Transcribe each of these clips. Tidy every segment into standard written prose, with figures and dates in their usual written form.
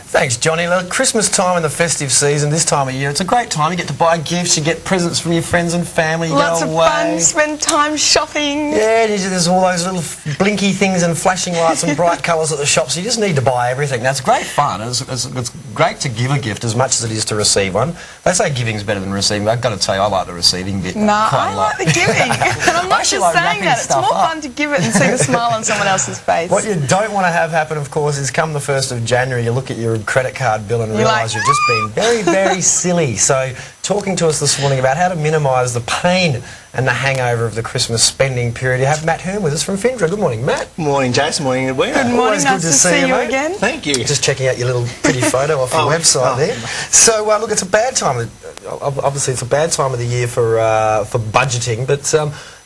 Thanks, Johnny. Look, Christmas time and the festive season, this time of year, it's a great time. You get to buy gifts, you get presents from your friends and family, you Lots go of away. fun, spend time shopping. Yeah, there's all those little blinky things and flashing lights and bright colours at the shops. You just need to buy everything. That's great fun. It's great to give a gift as much as it is to receive one. They say giving's better than receiving. I've got to tell you, I like the receiving bit. No, I like the giving. And I'm not just saying that. It's more fun to give it and see the smile on someone else's face. What you don't want to have happen, of course, is come the 1st of January, you look at your credit card bill and realise you've just been very, very silly. So, talking to us this morning about how to minimise the pain and the hangover of the Christmas spending period, you have Matt Hern with us from Findra. Good morning, Matt. Morning, Jason. Morning, Edwina. Good morning. Always Nice good to see you mate. again. Thank you. Just checking out your little pretty photo off your website there. So, look, it's a bad time. Obviously, it's a bad time of the year for budgeting, but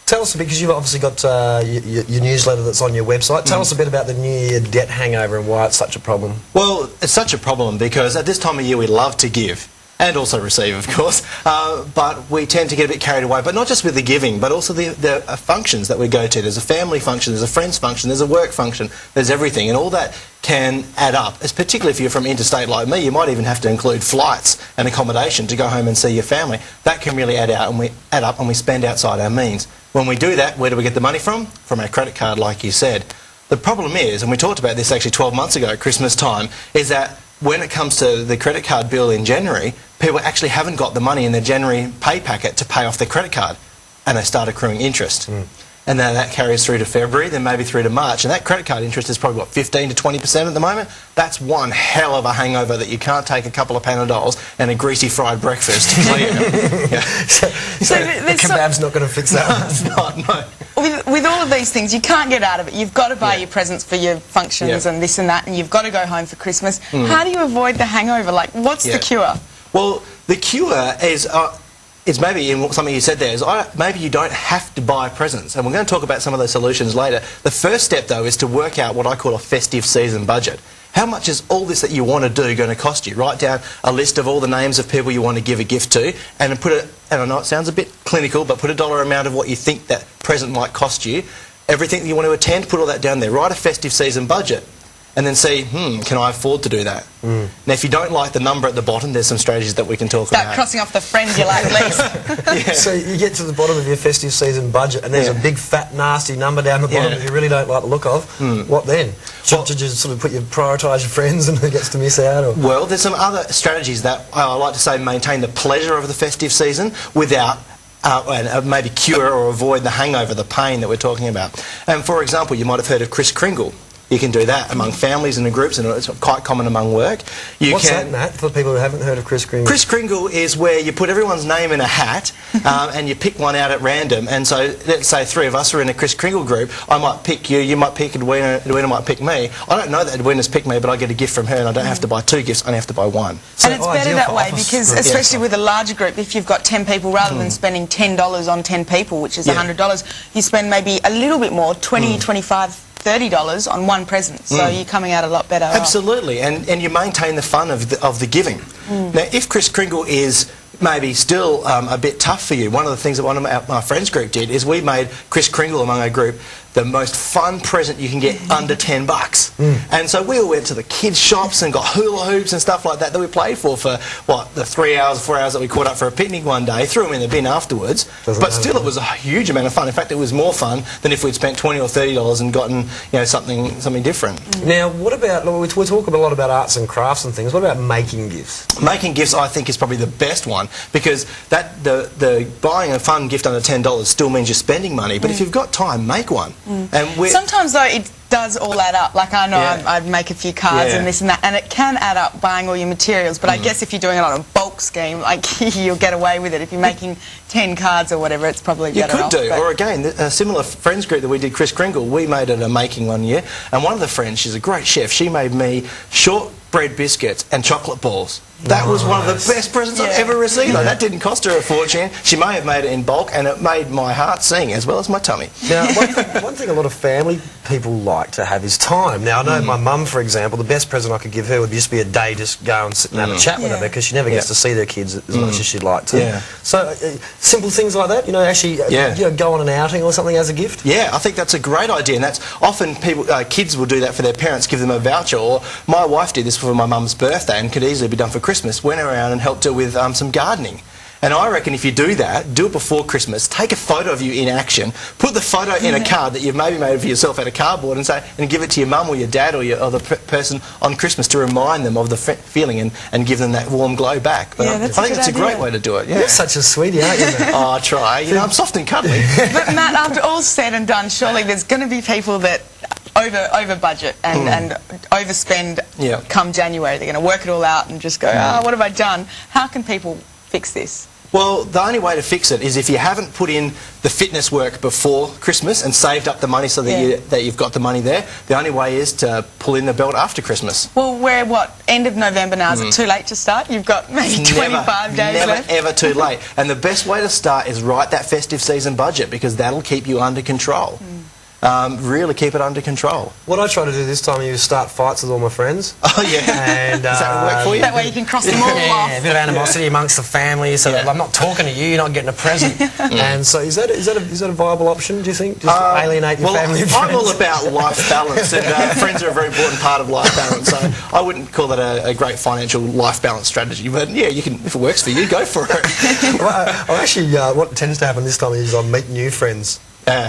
tell us a bit, because you've obviously got your newsletter that's on your website. Tell us a bit about the New Year debt hangover and why it's such a problem. Well, it's such a problem because at this time of year we love to give. And also receive, of course, but we tend to get a bit carried away. But not just with the giving, but also the functions that we go to. There's a family function, there's a friends function, there's a work function, there's everything. And all that can add up. It's particularly if you're from interstate like me, you might even have to include flights and accommodation to go home and see your family. That can really add up and we spend outside our means. When we do that, where do we get the money from? From our credit card, like you said. The problem is, and we talked about this actually 12 months ago at Christmas time, is that when it comes to the credit card bill in January, people actually haven't got the money in their January pay packet to pay off their credit card, and they start accruing interest. And then that carries through to February, then maybe through to March, and that credit card interest is probably, what, 15 to 20% at the moment? That's one hell of a hangover that you can't take a couple of Panadols and a greasy fried breakfast to clear. Yeah. So the kebab's not going to fix that one. It's not, no. With all of these things, you can't get out of it. You've got to buy your presents for your functions and this and that, and you've got to go home for Christmas. How do you avoid the hangover? Like, what's the cure? Well, the cure is maybe in something you said there, is maybe you don't have to buy presents. And we're going to talk about some of those solutions later. The first step, though, is to work out what I call a festive season budget. How much is all this that you want to do going to cost you? Write down a list of all the names of people you want to give a gift to, and put and I know it sounds a bit clinical, but put a dollar amount of what you think that present might cost you. Everything that you want to attend, put all that down there. Write a festive season budget. And then see, can I afford to do that? Now, if you don't like the number at the bottom, there's some strategies that we can talk about. Start crossing off the friend you like least. So you get to the bottom of your festive season budget and there's a big, fat, nasty number down the bottom that you really don't like the look of. What then? Should you just sort of prioritise your friends and who gets to miss out? Or? Well, there's some other strategies that I like to say maintain the pleasure of the festive season without and maybe cure or avoid the hangover, the pain that we're talking about. And for example, you might have heard of Kris Kringle. You can do that among families and in groups, and it's quite common among work. What's that, Matt, for people who haven't heard of Kris Kringle? Kris Kringle is where you put everyone's name in a hat and you pick one out at random. And so let's say 3 of us are in a Kris Kringle group. I might pick you, you might pick Edwina, Edwina might pick me. I don't know that Edwina's picked me, but I get a gift from her and I don't have to buy 2 gifts, I only have to buy 1. So and it's better that way because, especially with a larger group, if you've got 10 people, rather than spending $10 on 10 people, which is $100, you spend maybe a little bit more, 20, 25, $30 on 1 present, so you're coming out a lot better. Absolutely, and you maintain the fun of the giving. Now, if Kris Kringle is maybe still a bit tough for you, one of the things that one of my friends group did is we made Kris Kringle among our group the most fun present you can get under $10. And so we all went to the kids' shops and got hula hoops and stuff like that we played for what, the 3 hours, 4 hours that we caught up for a picnic one day, threw them in the bin afterwards. But still it was a huge amount of fun. In fact, it was more fun than if we'd spent $20 or $30 and gotten something different. Now, what about, we talk a lot about arts and crafts and things, what about making gifts? Making gifts, I think, is probably the best one because the buying a fun gift under $10 still means you're spending money, but if you've got time, make one. And sometimes though it does all add up. Like I know I'd make a few cards and this and that, and it can add up buying all your materials, but I guess if you're doing it on a bulk scheme, like you'll get away with it. If you're making 10 cards or whatever, it's probably better off. You could do, or again, a similar friends group that we did, Kris Kringle, we made it a making one year, and one of the friends, she's a great chef, she made me shortbread biscuits and chocolate balls. That was one of the best presents I've ever received. Like, that didn't cost her a fortune. She may have made it in bulk, and it made my heart sing as well as my tummy. Now, one thing a lot of family people like to have is time. Now, I know my mum, for example, the best present I could give her would just be a day just go and sit and have a chat with her, because she never gets to see their kids as much as she'd like to. Yeah. So, simple things like that, you know, actually go on an outing or something as a gift. Yeah, I think that's a great idea, and that's often kids will do that for their parents, give them a voucher. Or my wife did this for my mum's birthday, and could easily be done for Christmas. Went around and helped her with some gardening. And I reckon if you do that, do it before Christmas, take a photo of you in action, put the photo in a card that you've maybe made for yourself out of cardboard, and give it to your mum or your dad or the person on Christmas to remind them of the feeling and give them that warm glow back. But I think it's a great way to do it. Yeah. You're such a sweetie, aren't you, Matt? Oh, I try. You know, I'm soft and cuddly. But Matt, after all's said and done, surely there's going to be people that over budget and overspend come January. They're going to work it all out and just go, what have I done? How can people fix this? Well, the only way to fix it is if you haven't put in the fitness work before Christmas and saved up the money so that you've got the money there, the only way is to pull in the belt after Christmas. Well, we're, end of November now? Is it too late to start? You've got maybe 25 days left. Never, ever too late. And the best way to start is write that festive season budget, because that'll keep you under control. Really keep it under control. What I try to do this time of year is start fights with all my friends. Oh, yeah. And, does that work for you? That way you can cross them all off. A bit of animosity amongst the family, so I'm not talking to you, you're not getting a present. And so is that a viable option, do you think? Just alienate your family and friends? I'm all about life balance, and friends are a very important part of life balance, so I wouldn't call that a great financial life balance strategy, but yeah, you can, if it works for you, go for it. Well, actually, what tends to happen this time of year is I meet new friends.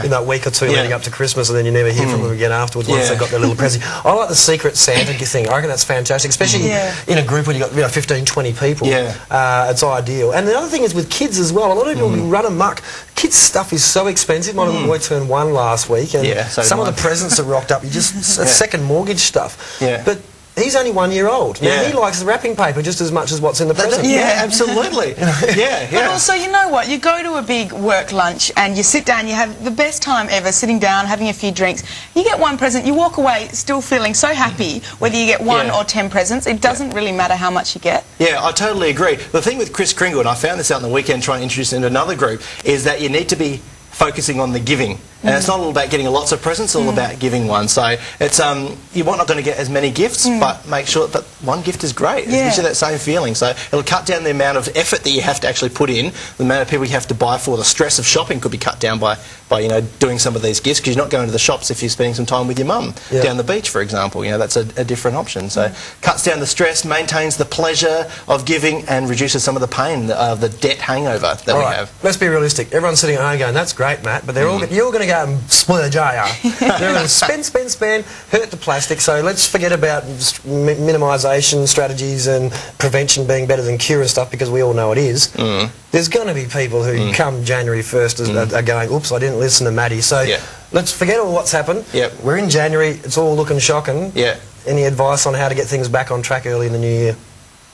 In that week or two leading up to Christmas, and then you never hear from them again afterwards once they've got their little present. I like the secret Santa thing. I reckon that's fantastic, especially in a group where you've got 15, 20 people. It's ideal. And the other thing is with kids as well. A lot of people run amok. Kids' stuff is so expensive. My little boy turned 1 last week, and some of the presents are rocked up. You just second mortgage stuff. But he's only 1 year old. Now, he likes the wrapping paper just as much as what's in the present. Yeah, absolutely. But also, you know what? You go to a big work lunch and you sit down, you have the best time ever, sitting down, having a few drinks. You get one present, you walk away still feeling so happy, whether you get 1 or 10 presents. It doesn't really matter how much you get. Yeah, I totally agree. The thing with Kris Kringle, and I found this out on the weekend trying to introduce it into another group, is that you need to be focusing on the giving. And it's not all about getting lots of presents, it's all about giving one. So it's you're not going to get as many gifts, but make sure that one gift is great. It gives you that same feeling. So it'll cut down the amount of effort that you have to actually put in, the amount of people you have to buy for. The stress of shopping could be cut down by you know, doing some of these gifts, because you're not going to the shops if you're spending some time with your mum down the beach, for example. You know, that's a different option. So cuts down the stress, maintains the pleasure of giving, and reduces some of the pain, the debt hangover that we have. Let's be realistic. Everyone's sitting at home going, "That's great, Matt," but they're all you're going to go and splurge, are you? They're going to spend, hurt the plastic. So let's forget about minimisation strategies and prevention being better than cure and stuff, because we all know it is. There's going to be people who come January 1st are going, "Oops, I didn't listen to Maddie." So let's forget all what's happened. We're in January. It's all looking shocking. Any advice on how to get things back on track early in the new year?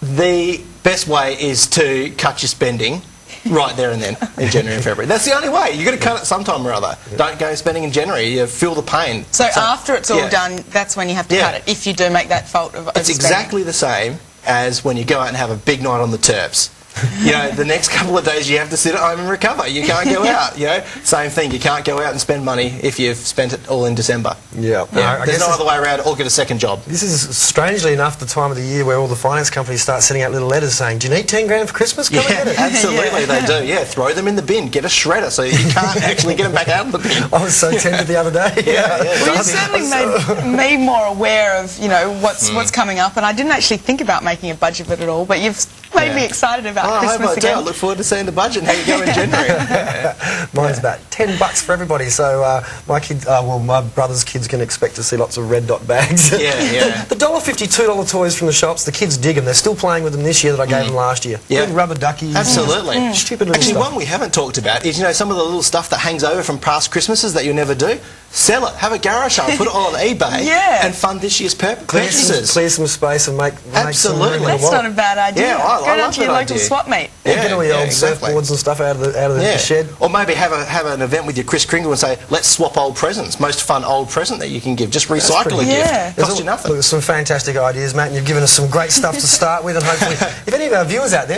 The best way is to cut your spending right there and then, in January and February. That's the only way. You've got to cut it sometime or other. Don't go spending in January. You feel the pain. So after it's all done, that's when you have to cut it, if you do make that fault of overspending. It's exactly the same as when you go out and have a big night on the Terps. You know, the next couple of days you have to sit at home and recover. You can't go out, you know. Same thing, you can't go out and spend money if you've spent it all in December. There's no other way around, or get a second job. This is, strangely enough, the time of the year where all the finance companies start sending out little letters saying, "Do you need 10 grand for Christmas? Come and get it." Absolutely, they do. Yeah, throw them in the bin, get a shredder so you can't actually get them back out of the bin. I was so tempted the other day. Well, you certainly made me more aware of, you know, what's coming up, and I didn't actually think about making a budget of it at all, but you've made me excited about Christmas again. I look forward to seeing the budget and how you go in January. Mine's about $10 for everybody, so my kids, my brother's kids can expect to see lots of red dot bags. The $1.50, $2 toys from the shops, the kids dig them. They're still playing with them this year that I gave them last year. Little rubber duckies. Absolutely. Stupid little Actually, stuff. one we haven't talked about is, you know, some of the little stuff that hangs over from past Christmases that you'll never do. sell it, have a garage sale, put it all on eBay, Yeah. and fund this year's purchases. Clear some space and make Absolutely. some room in the That's not a wallet. bad idea. Yeah, I Go love down to your that local idea. swap meet. Get all your old exactly. surfboards and stuff out of the shed. Or maybe have an event with your Kris Kringle and say, let's swap old presents. Most fun old present that you can give. Just recycle a pretty gift. Yeah. Cost you nothing. Look, some fantastic ideas, Matt, and you've given us some great stuff to start with, and hopefully, if any of our viewers out there